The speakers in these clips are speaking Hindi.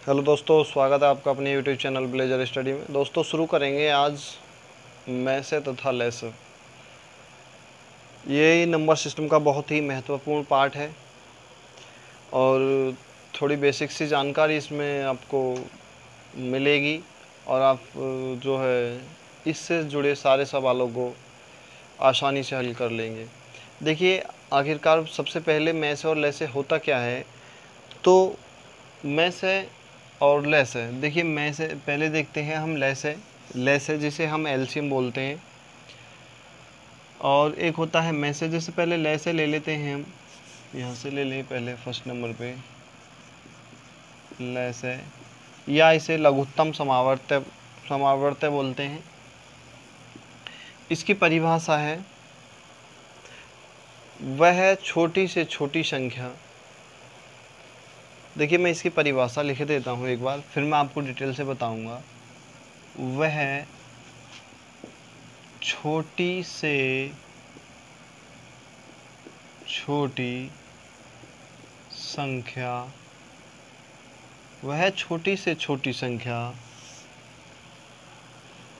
हेलो दोस्तों, स्वागत है आपका अपने यूट्यूब चैनल ब्लेजर स्टडी में। दोस्तों शुरू करेंगे आज मैसे तथा लेसे। ये नंबर सिस्टम का बहुत ही महत्वपूर्ण पार्ट है और थोड़ी बेसिक सी जानकारी इसमें आपको मिलेगी और आप जो है इससे जुड़े सारे सवालों को आसानी से हल कर लेंगे। देखिए, आखिरकार सबसे पहले मैसे और लेसे होता क्या है। तो मैसे और लेस है। देखिए, मैं से पहले देखते हैं हम लेस है जिसे हम एलसीएम बोलते हैं, और एक होता है मैसे। जैसे पहले लेस ले लेते हैं हम, यहाँ से ले लें पहले फर्स्ट नंबर पे लेस है, या इसे लघुत्तम समावर्त्य बोलते हैं। इसकी परिभाषा है वह छोटी से छोटी संख्या। देखिए, मैं इसकी परिभाषा लिख देता हूँ एक बार, फिर मैं आपको डिटेल से बताऊँगा। वह छोटी से छोटी संख्या, वह छोटी से छोटी संख्या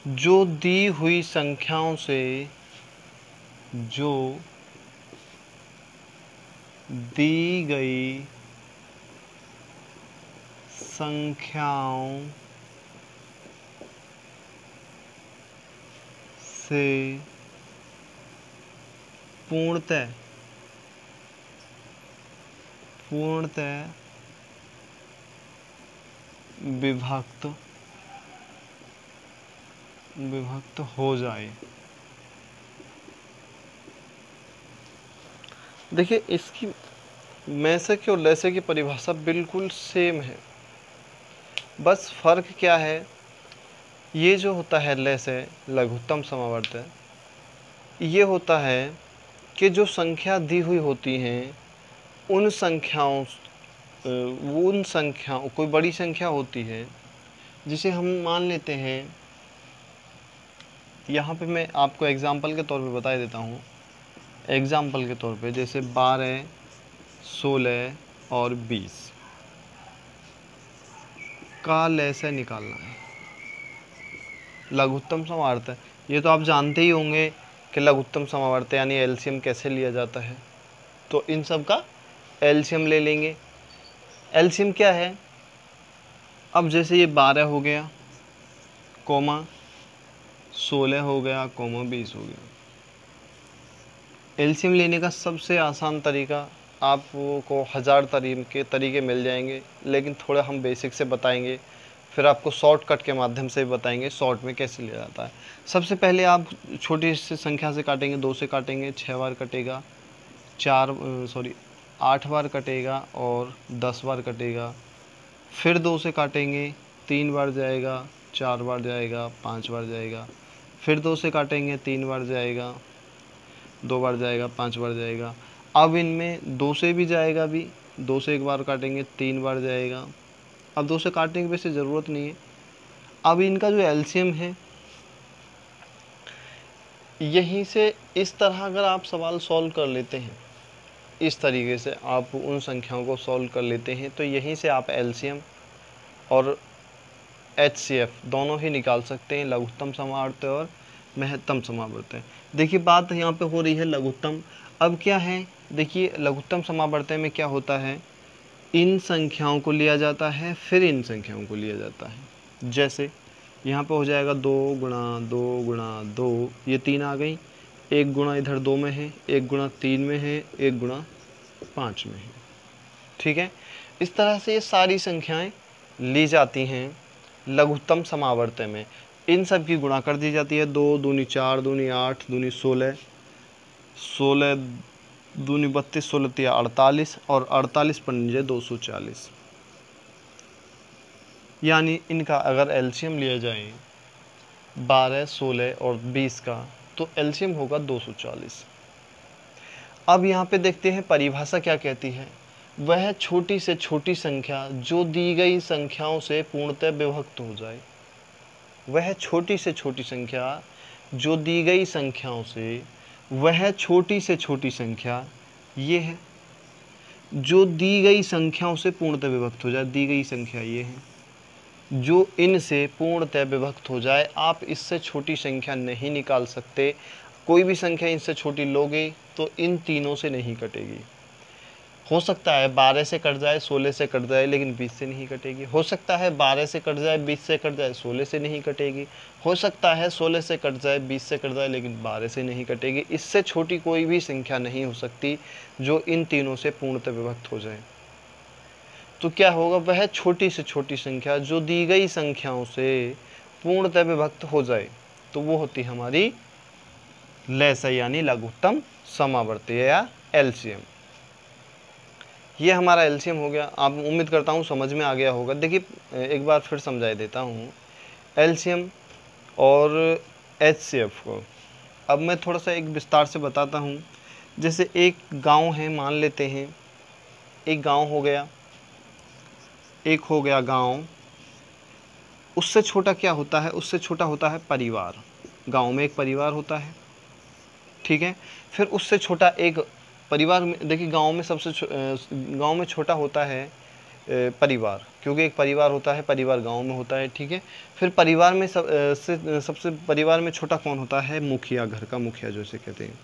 जो दी हुई संख्याओं से, जो दी गई संख्याओं से पूर्णतः विभक्त हो जाए। देखिए, इसकी मैसे की और लेसे की परिभाषा बिल्कुल सेम है, बस फर्क क्या है। ये जो होता है लेसे, लघुत्तम समावर्त, ये होता है कि जो संख्या दी हुई होती हैं उन संख्याओं कोई बड़ी संख्या होती है जिसे हम मान लेते हैं। यहाँ पे मैं आपको एग्जाम्पल के तौर पे बता देता हूँ। एग्जाम्पल के तौर पे जैसे 12, 16 और 20 का लेसे निकालना है, लघुत्तम समावर्त। ये तो आप जानते ही होंगे कि लघुत्तम समावर्त यानी एलसीएम कैसे लिया जाता है। तो इन सब का एलसीएम ले लेंगे। एलसीएम क्या है, अब जैसे ये 12 हो गया, कोमा 16 हो गया, कोमा 20 हो गया। एलसीएम लेने का सबसे आसान तरीका, आपको 1000 तरीके मिल जाएंगे, लेकिन थोड़ा हम बेसिक से बताएंगे, फिर आपको शॉर्टकट के माध्यम से बताएंगे शॉर्ट में कैसे लिया जाता है। सबसे पहले आप छोटी सी संख्या से काटेंगे, 2 से काटेंगे, 6 बार कटेगा, 8 बार कटेगा और 10 बार कटेगा। फिर 2 से काटेंगे, 3 बार जाएगा, 4 बार जाएगा, 5 बार जाएगा। फिर 2 से काटेंगे, 3 बार जाएगा, 2 बार जाएगा, 5 बार जाएगा। अब इनमें 2 से भी जाएगा, भी 2 से 1 बार काटेंगे, 3 बार जाएगा। अब 2 से काटने की वैसे ज़रूरत नहीं है। अब इनका जो एलसीएम है, यहीं से इस तरह अगर आप सवाल सॉल्व कर लेते हैं, इस तरीके से आप उन संख्याओं को सॉल्व कर लेते हैं, तो यहीं से आप एलसीएम और एचसीएफ दोनों ही निकाल सकते हैं, लघुत्तम समावर्त्य और महत्तम समावर्त्य। देखिए, बात यहाँ पे हो रही है लघुत्तम। अब क्या है, देखिए लघुत्तम समावर्त्य में क्या होता है, इन संख्याओं को लिया जाता है, फिर इन संख्याओं को लिया जाता है। जैसे यहाँ पे हो जाएगा 2 गुणा 2 गुणा 2, ये 3 आ गई। 1 गुणा इधर 2 में है, 1 गुणा 3 में है, 1 गुणा 5 में है। ठीक है, इस तरह से ये सारी संख्याएं ली जाती हैं लघुत्तम समावर्त्य में। इन सब की गुणा कर दी जाती है। 2 दूनी 4, दूनी 8, दूनी 16, 16 दूनी 32, 16 तिया 48 और 48 पंजे 240। यानी इनका अगर एलसीएम लिया जाए 12, 16 और 20 का, तो एलसीएम होगा 240। अब यहाँ पे देखते हैं परिभाषा क्या कहती है। वह छोटी से छोटी संख्या जो दी गई संख्याओं से पूर्णतः विभक्त हो जाए। वह छोटी से छोटी संख्या जो दी गई संख्याओं से, वह छोटी से छोटी संख्या ये है जो दी गई संख्याओं से पूर्णतः विभक्त हो जाए। दी गई संख्या ये है, जो इन से पूर्णतः विभक्त हो जाए। आप इससे छोटी संख्या नहीं निकाल सकते। कोई भी संख्या इनसे छोटी लोगे तो इन तीनों से नहीं कटेगी। हो सकता है 12 से कट जाए, 16 से कट जाए, लेकिन 20 से नहीं कटेगी। हो सकता है 12 से कट जाए, 20 से कट जाए, 16 से नहीं कटेगी। हो सकता है 16 से कट जाए, 20 से कट जाए, लेकिन 12 से नहीं कटेगी। इससे छोटी कोई भी संख्या नहीं हो सकती जो इन तीनों से पूर्णतः विभक्त हो जाए। तो क्या होगा, वह छोटी से छोटी संख्या जो दी गई संख्याओं से पूर्णतः विभक्त हो जाए, तो वो होती है हमारी लसाई यानी लघुत्तम समावर्ती या एलसीएम। ये हमारा एलसीएम हो गया। आप उम्मीद करता हूँ समझ में आ गया होगा। देखिए एक बार फिर समझा देता हूँ एलसीएम और एचसीएफ को। अब मैं थोड़ा सा एक विस्तार से बताता हूँ। जैसे एक गांव है, मान लेते हैं एक गांव हो गया, एक हो गया गांव। उससे छोटा क्या होता है, उससे छोटा होता है परिवार। गांव में एक परिवार होता है, ठीक है। फिर उससे छोटा एक परिवार में, देखिए गांव में गांव में छोटा होता है परिवार, क्योंकि एक परिवार होता है, परिवार गांव में होता है, ठीक है। फिर परिवार में सबसे परिवार में छोटा कौन होता है, मुखिया, घर का मुखिया जो इसे कहते हैं,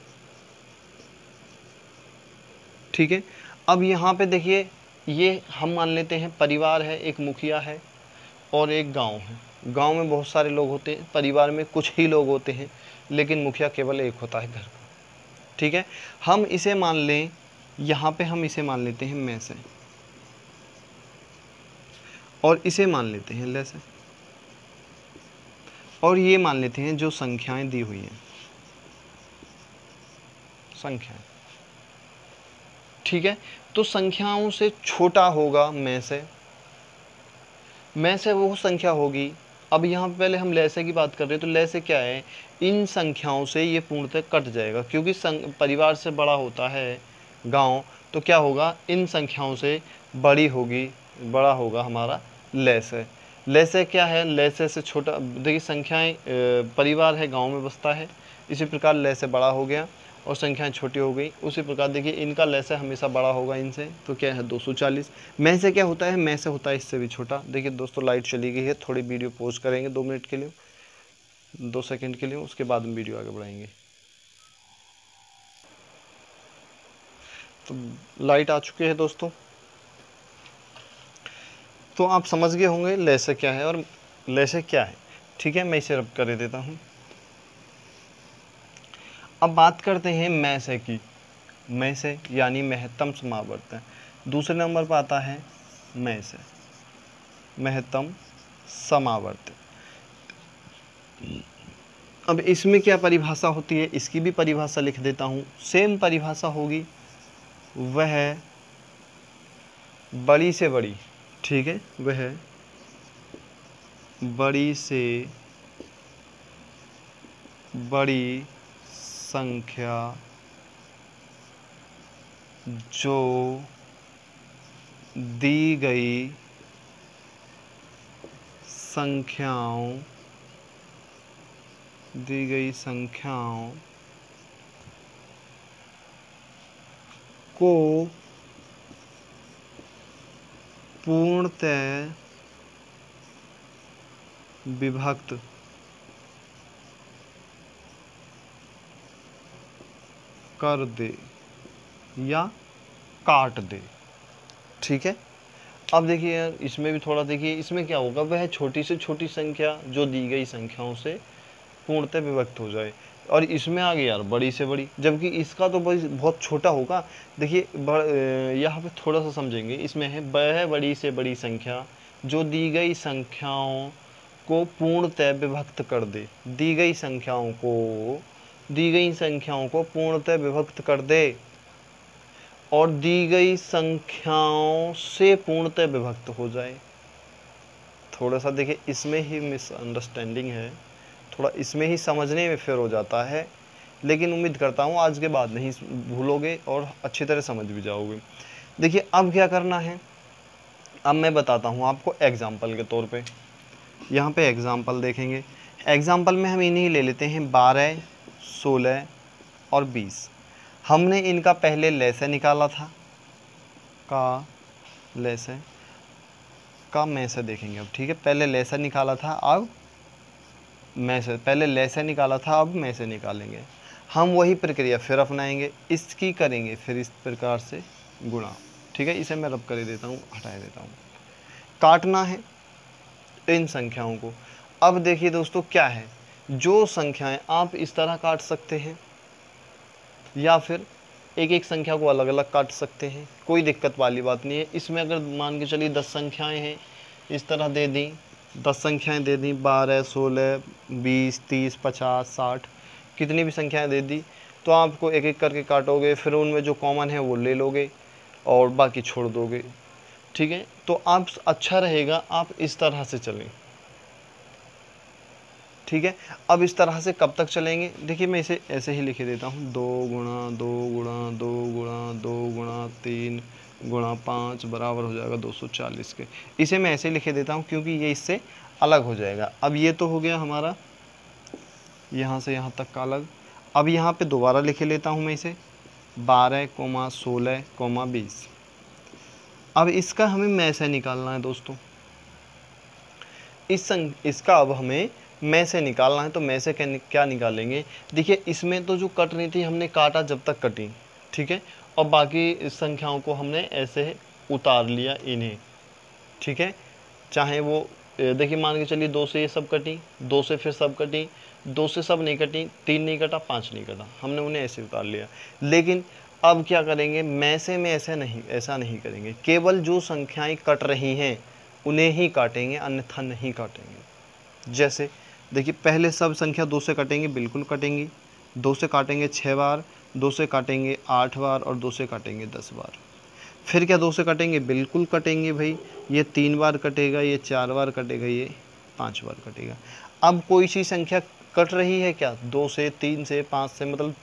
ठीक है। अब यहाँ पे देखिए, ये हम मान लेते हैं परिवार है, एक मुखिया है और एक गांव है। गांव में बहुत सारे लोग होते हैं, परिवार में कुछ ही लोग होते हैं, लेकिन मुखिया केवल एक होता है घर का, ठीक है। हम इसे मान लें, यहाँ पे हम इसे मान लेते हैं मैं से, और इसे मान लेते हैं ले से, और ये मान लेते हैं जो संख्याएं दी हुई हैं, संख्याएं, ठीक है। तो संख्याओं से छोटा होगा मैं से वो संख्या होगी। अब यहाँ पहले हम लैसे की बात कर रहे हैं, तो लैसे क्या है, इन संख्याओं से ये पूर्णतः कट जाएगा, क्योंकि परिवार से बड़ा होता है गांव, तो क्या होगा, इन संख्याओं से बड़ी होगी, बड़ा होगा हमारा लैसे। लैसे क्या है, लैसे से छोटा, देखिए संख्याएं, परिवार है गांव में बसता है, इसी प्रकार लैसे बड़ा हो गया और संख्याएं छोटी हो गई। उसी प्रकार देखिए इनका लैसे हमेशा बड़ा होगा इनसे, तो क्या है 240। मैं से क्या होता है, मैं से होता है इससे भी छोटा। देखिए दोस्तों लाइट चली गई है, थोड़ी वीडियो पॉज करेंगे 2 मिनट के लिए, 2 सेकंड के लिए, उसके बाद हम वीडियो आगे बढ़ाएंगे। तो लाइट आ चुकी है दोस्तों, तो आप समझ गए होंगे लैसे क्या है और लैसे क्या है, ठीक है। मैं इसे रब कर देता हूँ। अब बात करते हैं मैं से की। मैं से यानी महत्तम समावर्त। दूसरे नंबर पर आता है मैं से, महत्तम समावर्त। अब इसमें क्या परिभाषा होती है, इसकी भी परिभाषा लिख देता हूँ। सेम परिभाषा होगी, वह बड़ी से बड़ी, ठीक है, वह बड़ी से बड़ी संख्या जो दी गई संख्याओं को पूर्णतः विभक्त कर दे या काट दे, ठीक है। अब देखिए यार, इसमें भी थोड़ा देखिए, इसमें क्या होगा, वह छोटी से छोटी संख्या जो दी गई संख्याओं से पूर्णतः विभक्त हो जाए, और इसमें आ गया यार बड़ी से बड़ी, जबकि इसका तो बहुत छोटा होगा। देखिए यहाँ पे थोड़ा सा समझेंगे, इसमें है वह बड़ी से बड़ी संख्या जो दी गई संख्याओं को पूर्णतः विभक्त कर दे, दी गई संख्याओं को पूर्णतः विभक्त कर दे, और दी गई संख्याओं से पूर्णतः विभक्त हो जाए। थोड़ा सा देखिए इसमें ही मिसअंडरस्टैंडिंग है, थोड़ा इसमें ही समझने में फेर हो जाता है, लेकिन उम्मीद करता हूँ आज के बाद नहीं भूलोगे और अच्छी तरह समझ भी जाओगे। देखिए अब क्या करना है, अब मैं बताता हूँ आपको एग्जाम्पल के तौर पे। यहाँ पे एग्जाम्पल देखेंगे। एग्जाम्पल में हम इन्हीं ले लेते हैं 12, 16 और 20। हमने इनका पहले लैसे निकाला था, का लैसे। का में से देखेंगे अब, ठीक है। पहले ले से निकाला था, अब में से, पहले ले से निकाला था, अब में से निकालेंगे। हम वही प्रक्रिया फिर अपनाएंगे, इसकी करेंगे फिर इस प्रकार से गुणा, ठीक है। इसे मैं रब कर देता हूँ, हटा देता हूँ। काटना है इन संख्याओं को। अब देखिए दोस्तों क्या है, जो संख्याएं आप इस तरह काट सकते हैं या फिर एक एक संख्या को अलग अलग काट सकते हैं, कोई दिक्कत वाली बात नहीं है। इसमें अगर मान के चलिए 10 संख्याएं हैं, इस तरह दे दी, 10 संख्याएं दे दी, 12, 16, 20, 30, 50, 60, कितनी भी संख्याएं दे दी, तो आपको एक एक करके काटोगे, फिर उनमें जो कॉमन है वो ले लोगे और बाकी छोड़ दोगे, ठीक है। तो आप अच्छा रहेगा आप इस तरह से चलें, ठीक है। अब इस तरह से कब तक चलेंगे, देखिए मैं इसे ऐसे ही लिख देता हूँ, 2 गुणा 2 गुणा 2 गुणा 2 गुणा 3 गुणा 5 बराबर हो जाएगा 240 के। इसे मैं ऐसे लिख देता हूँ क्योंकि ये इससे अलग हो जाएगा। अब ये तो हो गया हमारा यहाँ से यहाँ तक का अलग। अब यहाँ पे दोबारा लिख लेता हूँ मैं इसे 12, 16, 20। अब इसका हमें में से निकालना है दोस्तों, इसका अब हमें में से निकालना है। तो में से क्या निकालेंगे, देखिए इसमें तो जो कट रही थी हमने काटा जब तक कटी, ठीक है, और बाकी संख्याओं को हमने ऐसे उतार लिया इन्हें, ठीक है। चाहे वो देखिए मान के चलिए 2 से ये सब कटी, 2 से फिर सब कटी, 2 से सब नहीं कटी, 3 नहीं कटा, 5 नहीं कटा, हमने उन्हें ऐसे उतार लिया। लेकिन अब क्या करेंगे, में से में ऐसा नहीं करेंगे, केवल जो संख्याएं कट रही हैं उन्हें ही काटेंगे, अन्यथा नहीं काटेंगे। जैसे देखिए पहले सब संख्या 2 से कटेंगे, बिल्कुल कटेंगी, 2 से काटेंगे 6 बार, 2 से काटेंगे 8 बार और 2 से काटेंगे 10 बार। फिर क्या 2 से कटेंगे, बिल्कुल कटेंगे भाई, ये 3 बार कटेगा, ये 4 बार कटेगा, ये 5 बार कटेगा। अब कोई सी संख्या कट रही है क्या, 2 से, 3 से, 5 से, मतलब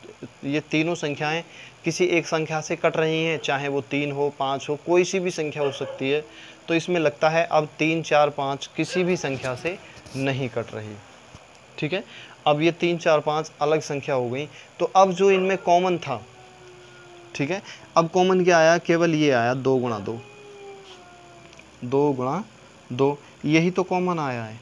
ये तीनों संख्याएं किसी एक संख्या से कट रही हैं, चाहे वो 3 हो, 5 हो, कोई सी भी संख्या हो सकती है। तो इसमें लगता है अब 3, 4, 5 किसी भी संख्या से नहीं कट रही, ठीक है। अब ये 3, 4, 5 अलग संख्या हो गई। तो अब जो इनमें कॉमन था, ठीक है, अब कॉमन क्या आया, केवल ये आया 2 गुणा 2, 2 गुणा 2, यही तो कॉमन आया है,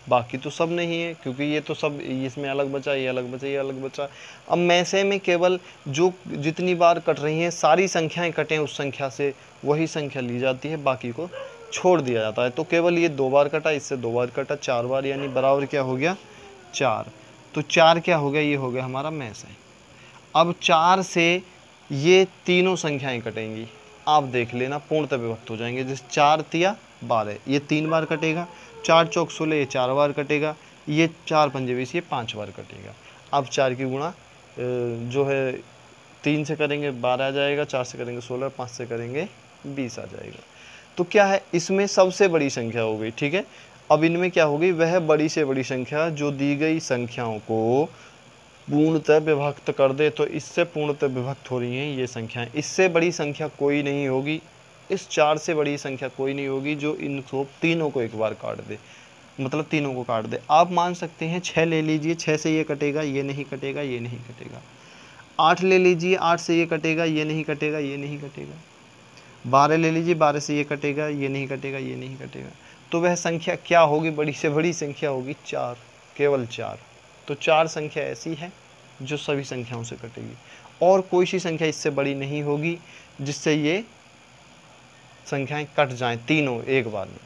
बाकी तो सब नहीं है, क्योंकि ये तो सब इसमें अलग बचा, ये अलग बचा, ये अलग बचा। अब में से में केवल जो जितनी बार कट रही हैं सारी संख्याएं कटें उस संख्या से, वही संख्या ली जाती है, बाकी को छोड़ दिया जाता है। तो केवल ये 2 बार कटा, इससे 2 बार कटा, 4 बार, यानी बराबर क्या हो गया 4। तो 4 क्या हो गया, ये हो गया हमारा में से। अब 4 से ये तीनों संख्याएं कटेंगी, आप देख लेना पूर्णतः विभक्त हो जाएंगे। जैसे 4 तिया 12, ये 3 बार कटेगा, 4 चौक 16, ये 4 बार कटेगा, ये 4 पंजे 20, ये 5 बार कटेगा। अब 4 की गुणा जो है 3 से करेंगे 12 आ जाएगा, 4 से करेंगे 16, 5 से करेंगे 20 आ जाएगा। तो क्या है, इसमें सबसे बड़ी संख्या हो गई, ठीक है। अब इनमें क्या होगी, वह बड़ी से बड़ी संख्या जो दी गई संख्याओं को पूर्णतः विभक्त कर दे। तो इससे पूर्णतः विभक्त हो रही हैं ये संख्याएं, इससे बड़ी संख्या कोई नहीं होगी, इस 4 से बड़ी संख्या कोई नहीं होगी जो इनको तीनों को एक बार काट दे, मतलब तीनों को काट दे। आप मान सकते हैं 6 ले लीजिए, 6 से ये कटेगा, ये नहीं कटेगा, ये नहीं कटेगा। 8 ले लीजिए, 8 से ये कटेगा, ये नहीं कटेगा, ये नहीं कटेगा। 12 ले लीजिए, 12 से ये कटेगा, ये नहीं कटेगा, ये नहीं कटेगा। तो वह संख्या क्या होगी, बड़ी से बड़ी संख्या होगी 4, केवल 4। तो 4 संख्या ऐसी है जो सभी संख्याओं से कटेगी, और कोई सी संख्या इससे बड़ी नहीं होगी जिससे ये संख्याएं कट जाएं तीनों एक बार में।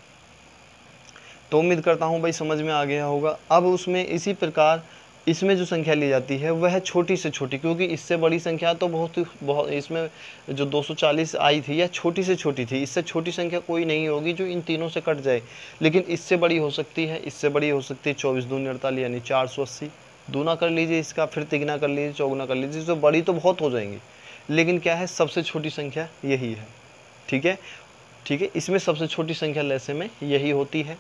तो उम्मीद करता हूं भाई समझ में आ गया होगा। अब उसमें इसी प्रकार इसमें जो संख्या ली जाती है वह छोटी से छोटी, क्योंकि इससे बड़ी संख्या तो बहुत इसमें जो 240 आई थी यह छोटी से छोटी थी, इससे छोटी संख्या कोई नहीं होगी जो इन तीनों से कट जाए। लेकिन इससे बड़ी हो सकती है, इससे बड़ी हो सकती है 24 दूनी 48, यानी 480। दूना कर लीजिए इसका, फिर तिगुना कर लीजिए, चौगुना कर लीजिए, तो बड़ी तो बहुत हो जाएंगी, लेकिन क्या है सबसे छोटी संख्या यही है, ठीक है। ठीक है, इसमें सबसे छोटी संख्या लैसे में यही होती है,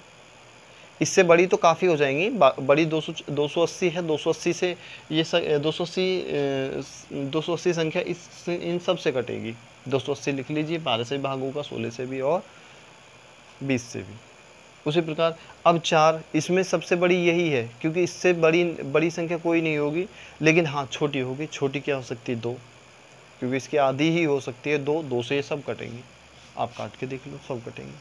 इससे बड़ी तो काफ़ी हो जाएंगी, बड़ी 280 है, 280 से ये 280 संख्या इन सब से कटेगी। 280 लिख लीजिए, 12 से भाग होगा, 16 से भी और 20 से भी। उसी प्रकार अब 4, इसमें सबसे बड़ी यही है, क्योंकि इससे बड़ी संख्या कोई नहीं होगी, लेकिन हाँ छोटी होगी। छोटी क्या हो सकती है 2, क्योंकि इसकी आधी ही हो सकती है 2, 2 से ये सब कटेंगी, आप काट के देख लो सब कटेंगे।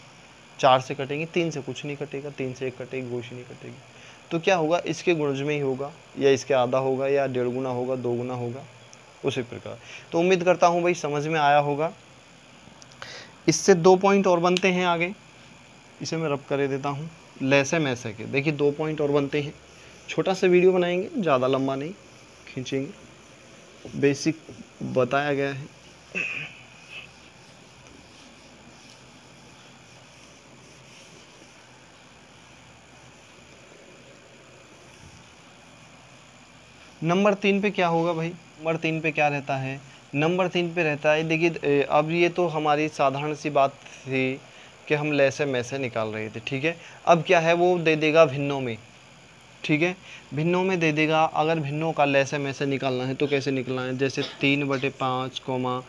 4 से कटेंगी, 3 से कुछ नहीं कटेगा, 3 से 1 कटेगी, कुछ नहीं कटेगी। तो क्या होगा, इसके गुणज में ही होगा, या इसके आधा होगा, या 1.5 गुना होगा, 2 गुना होगा, उसी प्रकार। तो उम्मीद करता हूँ भाई समझ में आया होगा। इससे 2 पॉइंट और बनते हैं आगे, इसे मैं रब कर देता हूँ। लैसे मैसे के देखिए 2 पॉइंट और बनते हैं। छोटा सा वीडियो बनाएंगे, ज़्यादा लंबा नहीं खींचेंगे, बेसिक बताया गया है। नंबर 3 पे क्या होगा भाई, नंबर 3 पे क्या रहता है, नंबर 3 पे रहता है, देखिए अब ये तो हमारी साधारण सी बात थी कि हम लैसे मैसे निकाल रहे थे, ठीक है। अब क्या है, वो दे देगा भिन्नों में, ठीक है, भिन्नों में दे देगा। अगर भिन्नों का लैसे मैसे निकालना है तो कैसे निकलना है, जैसे 3/5 कोमा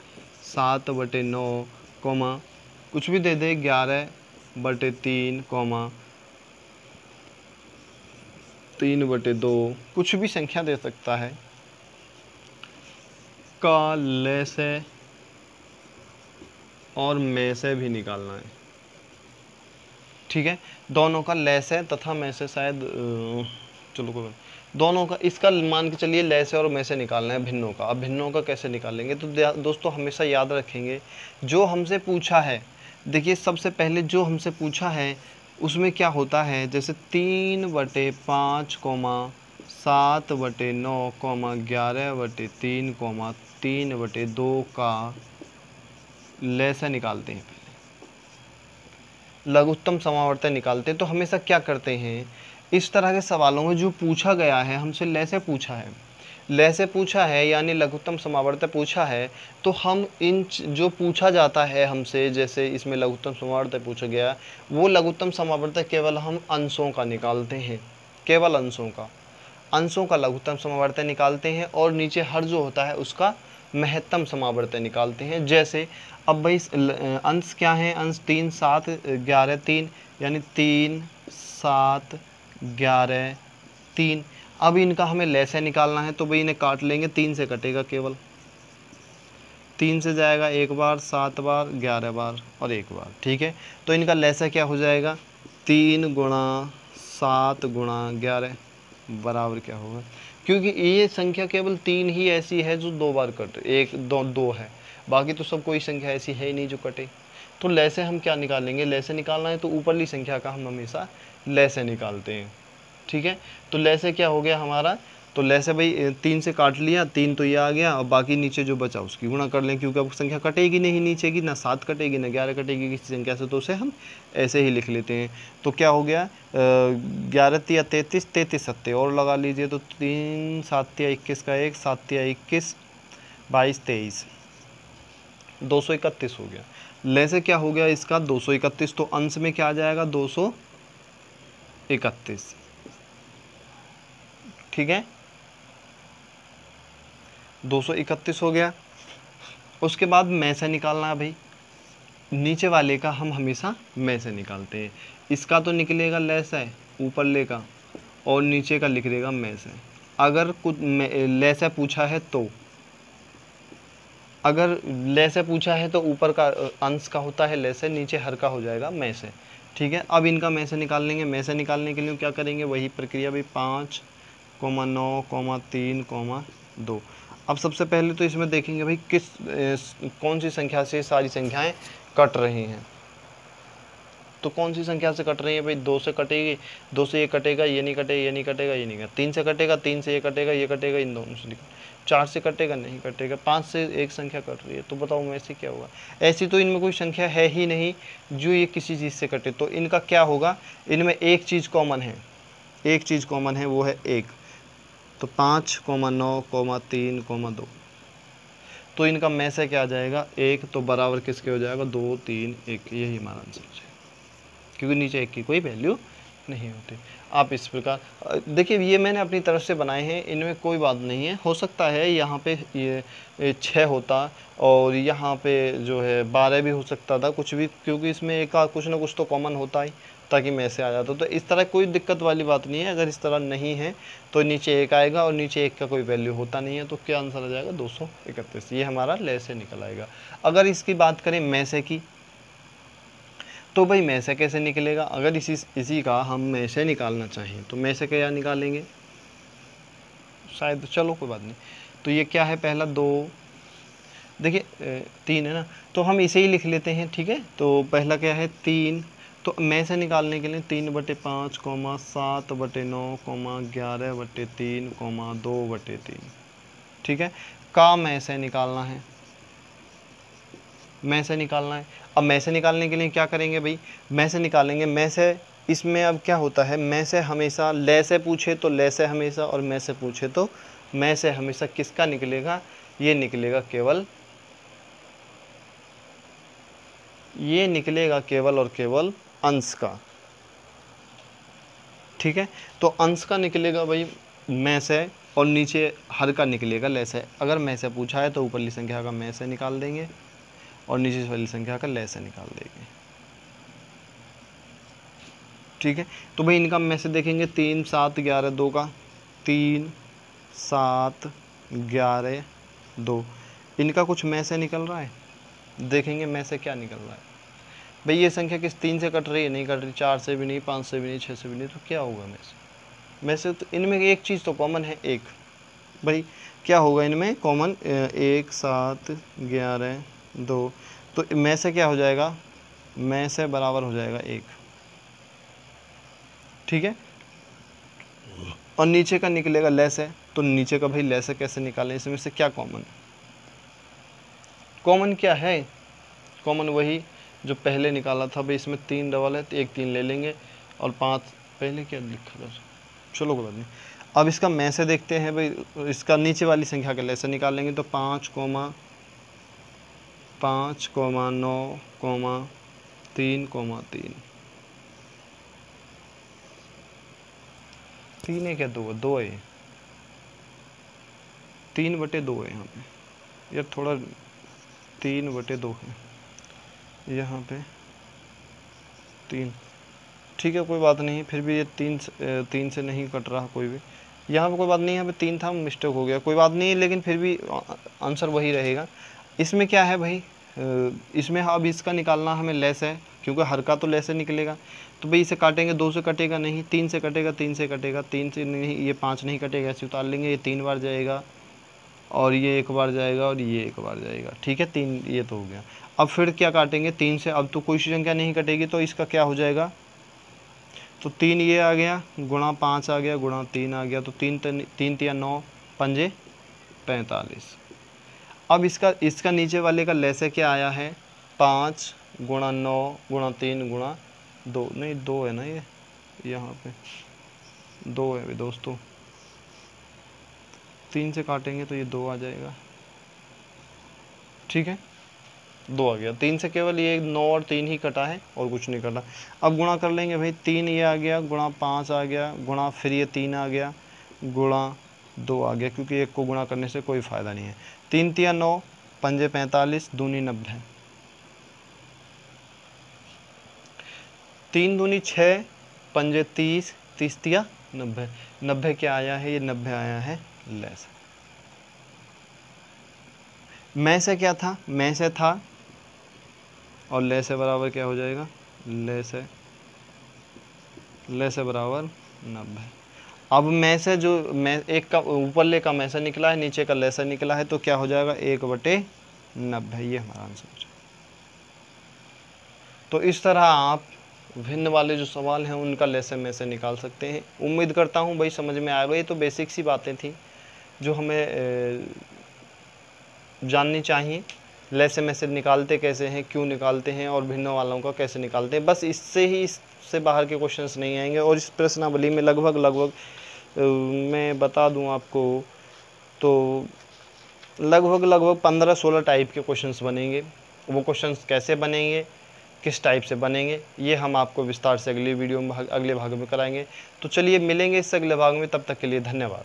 7/9 कोमा कुछ भी दे दे, 11/3 कोमा 3/2 कुछ भी संख्या दे सकता है, का लैसे और मैसे भी निकालना है, ठीक है। दोनों का लैसे तथा मैसे शायद चलो कोई दोनों का, इसका मान के चलिए लैसे और मैसे निकालना है भिन्नों का। अब भिन्नों का कैसे निकालेंगे, तो दोस्तों हमेशा याद रखेंगे जो हमसे पूछा है, देखिए सबसे पहले जो हमसे पूछा है उसमें क्या होता है, जैसे 3/5 कोमा 7/9 कोमा 11/3 कोमा 3/2 का लैसे निकालते हैं, लघुत्तम समावर्तन निकालते हैं। तो हमेशा क्या करते हैं, इस तरह के सवालों में जो पूछा गया है, हमसे लैसे पूछा है, लैसे पूछा है यानी लघुत्तम समावर्तन पूछा है, तो हम इन जो पूछा जाता है हमसे, जैसे इसमें लघुत्तम समावर्तन पूछा गया, वो लघुत्तम समावर्तन केवल हम अंशों का निकालते हैं, केवल अंशों का लघुत्तम समावर्तन निकालते हैं, और नीचे हर जो होता है उसका महत्तम समावर्तन निकालते हैं। जैसे अब भाई अंश क्या है, अंश 3 7 11 3 यानी 3 7 11 3। अब इनका हमें लैसे निकालना है, तो भाई इन्हें काट लेंगे, 3 से कटेगा, केवल 3 से जाएगा 1 बार, 7 बार, 11 बार और 1 बार, ठीक है। तो इनका लैसा क्या हो जाएगा, 3 गुणा 7 गुणा 11 बराबर क्या होगा, क्योंकि ये संख्या केवल 3 ही ऐसी है जो 2 बार कटे, 1 2 2 है, बाकी तो सब कोई संख्या ऐसी है ही नहीं जो कटे। तो लैसे हम क्या निकालेंगे, लैसे निकालना है तो ऊपरली संख्या का हम हमेशा लैसे निकालते हैं, ठीक है। तो लैसे क्या हो गया हमारा, तो लैसे भाई 3 से काट लिया, 3 तो ये आ गया, और बाकी नीचे जो बचा उसकी गुणा कर लें, क्योंकि अब संख्या कटेगी नहीं नीचे की, ना 7 कटेगी ना 11 कटेगी किसी संख्या से, तो उसे हम ऐसे ही लिख लेते हैं। तो क्या हो गया, 11 तिया 33, 33 सत्ते और लगा लीजिए, तो 3 7 तिया 21 का 1, 7 तिया 21 22 23 231 हो गया। लैसे क्या हो गया इसका 231, तो अंश में क्या आ जाएगा 231, ठीक है, 231 हो गया। उसके बाद में से निकालना है भाई, नीचे वाले का हम हमेशा में से निकालते हैं। इसका तो निकलेगा लैसे ऊपर लेगा, और नीचे का लिख देगा में से। अगर कुछ लैसे पूछा है तो, अगर लैसे पूछा है तो ऊपर का अंश का होता है लैसे, नीचे हर का हो जाएगा में से, ठीक है। अब इनका में से निकाल लेंगे, में से निकालने के लिए क्या करेंगे, वही प्रक्रिया भाई, 5 9 3 2। अब सबसे पहले तो इसमें देखेंगे भाई कौन सी संख्या से सारी संख्याएं कट रही हैं। तो कौन सी संख्या से कट रही है भाई, 2 से कटेगी, 2 से ये कटेगा, ये नहीं कटेगा, ये नहीं कटेगा, ये नहीं कटेगा, 3 से कटेगा, 3 से ये कटेगा, ये कटेगा, इन दोनों से निकल, 4 से कटेगा, नहीं कटेगा, 5 से एक संख्या कट रही है, तो बताओ में से क्या होगा। ऐसी तो इनमें कोई संख्या है ही नहीं जो ये किसी चीज़ से कटे, तो इनका क्या होगा, इनमें एक चीज़ कॉमन है, एक चीज़ कॉमन है, वो है 1। तो 5 9 3 2, तो इनका में से क्या आ जाएगा 1, तो बराबर किसके हो जाएगा 2 3 1, यही हमारा आंसर हो जाएगा, क्योंकि नीचे 1 की कोई वैल्यू नहीं होती। आप इस प्रकार देखिए, ये मैंने अपनी तरफ से बनाए हैं, इनमें कोई बात नहीं है, हो सकता है यहाँ पे ये 6 होता और यहाँ पे जो है 12 भी हो सकता था, कुछ भी, क्योंकि इसमें एक कुछ ना कुछ तो कॉमन होता ही, ताकि में से आ जाता। तो इस तरह कोई दिक्कत वाली बात नहीं है। अगर इस तरह नहीं है तो नीचे 1 आएगा और नीचे 1 का कोई वैल्यू होता नहीं है, तो क्या आंसर आ जाएगा 231, ये हमारा ले से निकल आएगा। अगर इसकी बात करें में से की, तो भाई में से कैसे निकलेगा? अगर इसी का हम में से निकालना चाहें तो में से क्या निकालेंगे शायद, चलो कोई बात नहीं। तो ये क्या है, पहला 2, देखिए 3 है ना, तो हम इसे ही लिख लेते हैं, ठीक है। तो पहला क्या है 3, तो में से निकालने के लिए 3/5, 7/9, 11/3, 2/3, ठीक है। का में से निकालना है, में से निकालना है। अब में से निकालने के लिए क्या करेंगे भाई, में से निकालेंगे। में से इसमें अब क्या होता है, में से हमेशा ले से पूछे तो ले से हमेशा, और में से पूछे तो में से हमेशा किसका निकलेगा, ये निकलेगा केवल, ये निकलेगा केवल और केवल अंश का, ठीक है। तो अंश का निकलेगा भाई में से, और नीचे हर का निकलेगा ले से। अगर में से पूछा है तो ऊपरली संख्या का में से निकाल देंगे और नीचे वाली संख्या का ले से निकाल देंगे, ठीक है। तो भाई इनका में से देखेंगे 3, 7, 11, 2 का 3, 7, 11, 2, इनका कुछ में से निकल रहा है, देखेंगे में से क्या निकल रहा है भाई। ये संख्या किस 3 से कट रही है, नहीं कट रही, 4 से भी नहीं, 5 से भी नहीं, 6 से भी नहीं, तो क्या होगा में से तो इनमें एक चीज़ तो कॉमन है, एक भाई क्या होगा इनमें कॉमन, 1, 7, 11, 2, तो में से क्या हो जाएगा, में से बराबर हो जाएगा 1, ठीक है। और नीचे का निकलेगा लेस है, तो नीचे का भाई लेस है कैसे निकालें, इसमें से क्या कॉमन, कॉमन क्या है, कॉमन वही जो पहले निकाला था भाई। इसमें 3 डबल है तो 1 3 ले लेंगे, और 5 पहले क्या लिखा था, चलो कोई बात नहीं। अब इसका में से देखते हैं भाई, इसका नीचे वाली संख्या का लेस निकालेंगे तो 5, 5, 9, 3, 3, 3 है क्या, 2 है, 3/2 है यहाँ पे, यार थोड़ा 3/2 है यहाँ पे 3, ठीक है कोई बात नहीं। फिर भी ये 3 से नहीं कट रहा कोई भी, यहाँ पे कोई बात नहीं, यहाँ पे 3 था, मिस्टेक हो गया, कोई बात नहीं, लेकिन फिर भी आंसर वही रहेगा। इसमें क्या है भाई, इसमें अब इसका निकालना हमें लेस है, क्योंकि हर का तो लेस निकलेगा। तो भाई इसे काटेंगे, 2 से कटेगा नहीं, 3 से कटेगा, 3 से कटेगा, 3 से नहीं, ये 5 नहीं कटेगा, ऐसे उतार लेंगे, ये 3 बार जाएगा और ये 1 बार जाएगा और ये 1 बार जाएगा, ठीक है। 3 ये तो हो गया। अब फिर क्या काटेंगे 3 से, अब तो कोई संख्या नहीं कटेगी, तो इसका क्या हो जाएगा, तो 3 ये आ गया, गुणा 5 आ गया, गुणा 3 आ गया, तो 3 3 9 5 45। अब इसका नीचे वाले का लेसे क्या आया है, 5 गुणा 9 गुणा 3 गुणा 2, नहीं 2 है ना, ये यहाँ पे 2 है दोस्तों, 3 से काटेंगे तो ये 2 आ जाएगा, ठीक है। 2 आ गया, 3 से केवल ये 9 और 3 ही कटा है और कुछ नहीं कटा। अब गुणा कर लेंगे भाई, 3 ये आ गया, गुणा 5 आ गया, गुणा फिर ये 3 आ गया, गुणा 2 आ गया, क्योंकि एक को गुणा करने से कोई फ़ायदा नहीं है। 3 तिया 9, 5 45, दूनी 90, 3 दूनी 6, 5 30, 30 तिया 90, 90 क्या आया है, ये 90 आया है लेस। में से क्या था, में से था, और ले से बराबर क्या हो जाएगा, ले से बराबर 90। अब में से जो में एक का ऊपरले का में से निकला है, नीचे का ले से निकला है, तो क्या हो जाएगा 1/90, ये हमारा आंसर हो जाएगा। तो इस तरह आप भिन्न वाले जो सवाल हैं उनका लेसे में से निकाल सकते हैं। उम्मीद करता हूँ भाई समझ में आ गई। तो बेसिक सी बातें थी जो हमें जाननी चाहिए, लेसे में से निकालते कैसे हैं, क्यों निकालते हैं, और भिन्न वालों का कैसे निकालते हैं। बस इससे बाहर के क्वेश्चंस नहीं आएंगे। और इस प्रश्नावली में लगभग मैं बता दूं आपको, तो लगभग 15-16 टाइप के क्वेश्चंस बनेंगे। वो क्वेश्चंस कैसे बनेंगे, किस टाइप से बनेंगे, ये हम आपको विस्तार से अगली वीडियो में अगले भाग में कराएंगे। तो चलिए मिलेंगे इससे अगले भाग में, तब तक के लिए धन्यवाद।